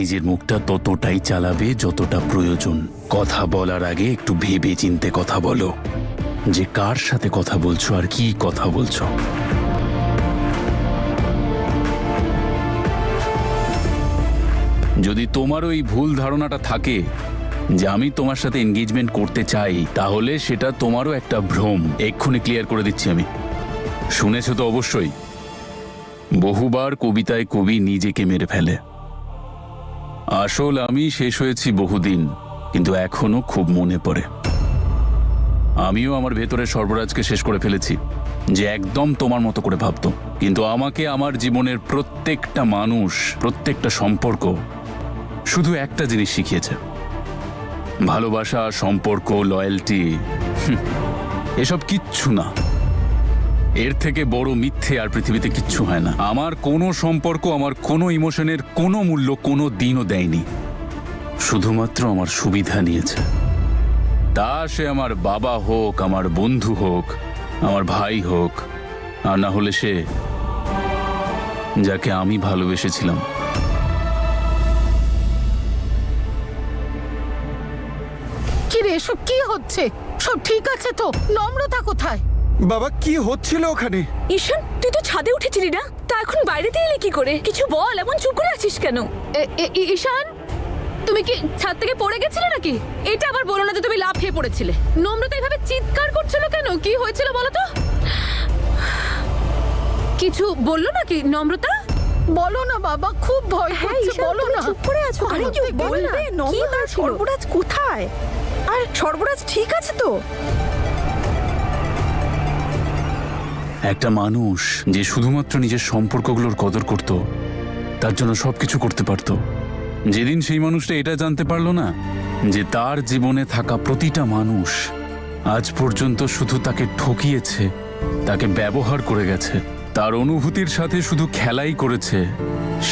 নিজের মুখটা ততটাই চালাবে যতটা প্রয়োজন। কথা বলার আগে একটু ভেবে চিন্তে কথা বলো যে কার সাথে কথা বলছো আর কি কথা বলছো। যদি তোমারও এই ভুল ধারণাটা থাকে যে আমি তোমার সাথে এনগেজমেন্ট করতে চাই, তাহলে সেটা তোমারও একটা ভ্রম। এক্ষুনি ক্লিয়ার করে দিচ্ছি আমি। শুনেছো তো অবশ্যই, বহুবার কবিতায় কবি নিজেকে মেরে ফেলে। আসল আমি শেষ হয়েছি বহুদিন, কিন্তু এখনো খুব মনে পড়ে। আমিও আমার ভেতরে সর্বরাজকে শেষ করে ফেলেছি, যে একদম তোমার মতো করে ভাবতো। কিন্তু আমাকে আমার জীবনের প্রত্যেকটা মানুষ, প্রত্যেকটা সম্পর্ক শুধু একটা জিনিস শিখিয়েছে: ভালোবাসা, সম্পর্ক, লয়্যালটি, এসব কিচ্ছু না। এর থেকে বড় মিথ্যে আর পৃথিবীতে কিচ্ছু হয় না। আমার কোনো সম্পর্ক, আমার কোনো ইমোশনের কোনো মূল্য কোনো দিনও দেয়নি, শুধুমাত্র আমার সুবিধা নিয়েছে। তা সে আমার বাবা হোক, আমার বন্ধু হোক, আমার ভাই হোক, আর না হলে সে যাকে আমি ভালোবেসেছিলাম। কি রে, এসব কি হচ্ছে? সব ঠিক আছে তো? নম্রতা কোথায়? বাবা, কি হচ্ছিল ওখানে? ঈশান, তুই তো ছাদে উঠেছিলি না? তা এখন বাইরেতে এলি কি করে? কিছু বল, এমন চুপ করে আছিস কেন? ঈশান, তুমি কি ছাদ থেকে পড়ে গেছিলে নাকি? এটা আবার বলো না যে তুমি লাফিয়ে পড়েছিলে। নম্রতা এইভাবে চিৎকার করছিল কেন? কি হয়েছিল বলো তো? কিছু বললো নাকি নম্রতা? বলো না বাবা, খুব ভয় করছে, বলো না। চুপ করে আছো কেন? কি বলবে? নম্রতা, সর্বরাজ কোথায়? আর সর্বরাজ ঠিক আছে তো? একটা মানুষ যে শুধুমাত্র নিজের সম্পর্কগুলোর কদর করত, তার জন্য সবকিছু করতে পারত, যেদিন সেই মানুষটা এটা জানতে পারলো না যে তার জীবনে থাকা প্রতিটা মানুষ আজ পর্যন্ত শুধু তাকে ঠকিয়েছে, তাকে ব্যবহার করে গেছে, তার অনুভূতির সাথে শুধু খেলাই করেছে,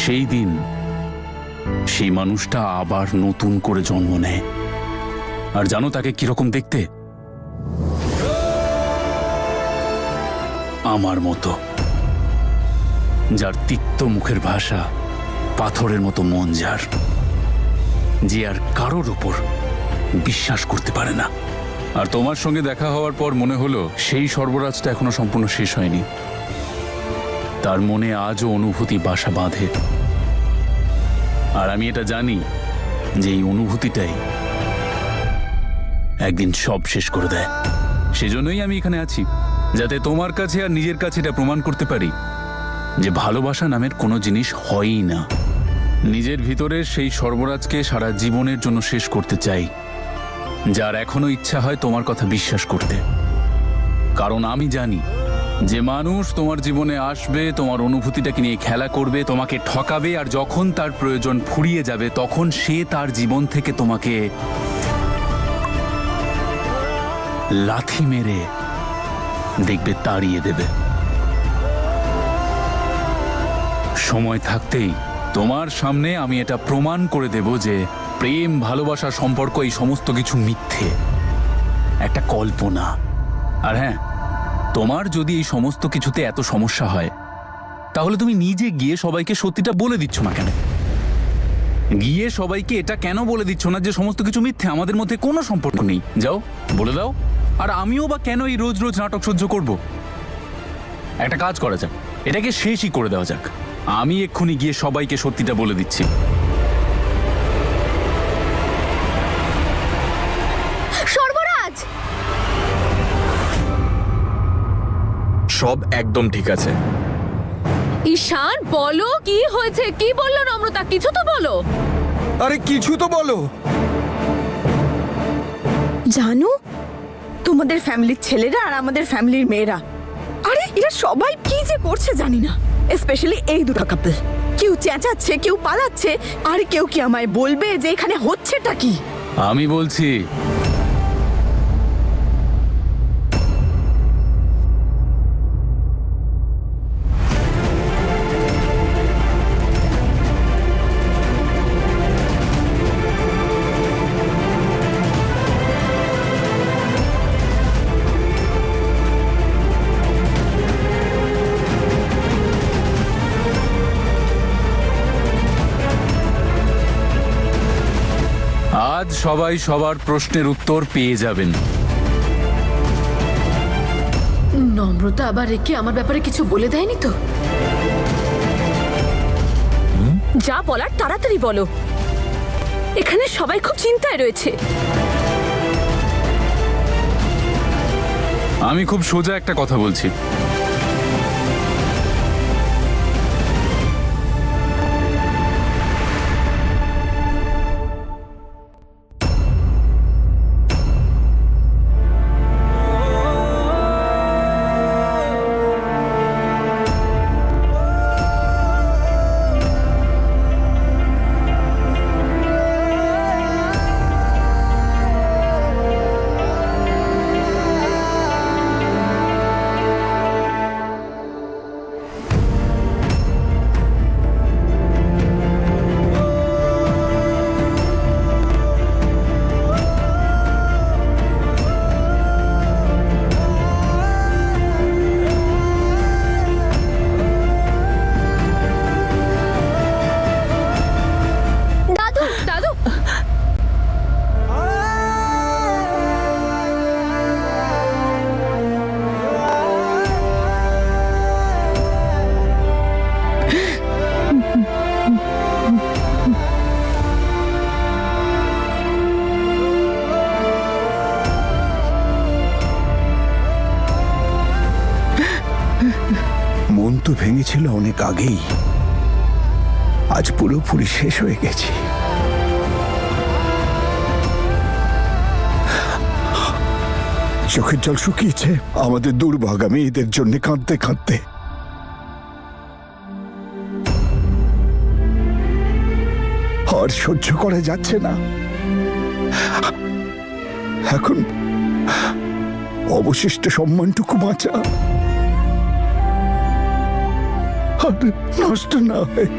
সেই দিন সেই মানুষটা আবার নতুন করে জন্ম নেয়। আর জানো তাকে কিরকম দেখতে? আমার মতো, যার তিক্ত মুখের ভাষা পাথরের মতো মন, যার যে আর কারোর উপর বিশ্বাস করতে পারে না। আর তোমার সঙ্গে দেখা হওয়ার পর মনে হলো সেই সর্বরাজটা এখনো সম্পূর্ণ শেষ হয়নি। তার মনে আজও অনুভূতি বাসা বাঁধে। আর আমি এটা জানি যে এই অনুভূতিটাই একদিন সব শেষ করে দেয়। সেজন্যই আমি এখানে আছি, যাতে তোমার কাছে আর নিজের কাছে এটা প্রমাণ করতে পারি যে ভালোবাসা নামের কোনো জিনিস হয়ই না। নিজের ভিতরের সেই সর্বরাজকে সারা জীবনের জন্য শেষ করতে চাই, যার এখনো ইচ্ছা হয় তোমার কথা বিশ্বাস করতে। কারণ আমি জানি যে মানুষ তোমার জীবনে আসবে, তোমার অনুভূতিটাকে নিয়ে খেলা করবে, তোমাকে ঠকাবে, আর যখন তার প্রয়োজন ফুরিয়ে যাবে তখন সে তার জীবন থেকে তোমাকে লাথি মেরে দেখবে তাড়িয়ে দেবে। সময় থাকতেই তোমার সামনে আমি এটা প্রমাণ করে দেব যে প্রেম, ভালোবাসা, সম্পর্ক, এই সমস্ত কিছু মিথ্যে, একটা কল্পনা। আর হ্যাঁ, তোমার যদি এই সমস্ত কিছুতে এত সমস্যা হয়, তাহলে তুমি নিজে গিয়ে সবাইকে সত্যিটা বলে দিচ্ছ না কেন? গিয়ে সবাইকে এটা কেন বলে দিচ্ছ না যে সমস্ত কিছু মিথ্যে, আমাদের মধ্যে কোনো সম্পর্ক নেই? যাও, বলে দাও। আর আমিও বা কেন এই রোজ রোজ নাটক সহ্য করব? একটা কাজ করা যাক, এটাকে শেষই করে দেওয়া যাক। আমি এক্ষুনি গিয়ে সবাইকে সত্যিটা বলে দিচ্ছি। সর্বরাজ! সব একদম ঠিক আছে। ঈশান, বলো কি হয়েছে? কি বললো নম্রতা? কিছু তো বলো। আরে কিছু তো বলো। জানো, তোমাদের ফ্যামিলির ছেলেরা আর আমাদের ফ্যামিলির মেয়েরা, আরে এরা সবাই কি যে করছে জানি না। স্পেশালি এই দুটো কাপল, কেউ চেঁচাচ্ছে, কেউ পালাচ্ছে, আর কেউ কি আমায় বলবে যে এখানে হচ্ছেটা কি? আমি বলছি, সবাই সবার প্রশ্নের উত্তর পেয়ে যাবেন। নম্রতা আবার রেখে আমার ব্যাপারে কিছু বলে দেয়নি তো? যা বলার তাড়াতাড়ি বলো, এখানে সবাই খুব চিন্তায় রয়েছে। আমি খুব সোজা একটা কথা বলছি। দাদু দাদু, মন তো ভেঙেছিল অনেক আগেই, আজ পুরোপুরি শেষ হয়ে গেছি। চোখের জল শুকিয়েছে আমাদের দুর্ভাগা মেয়েদের জন্য কাঁদতে কাঁদতে। আর সহ্য করা যাচ্ছে না। এখন অবশিষ্ট সম্মানটুকু বাঁচা আর নষ্ট না হয়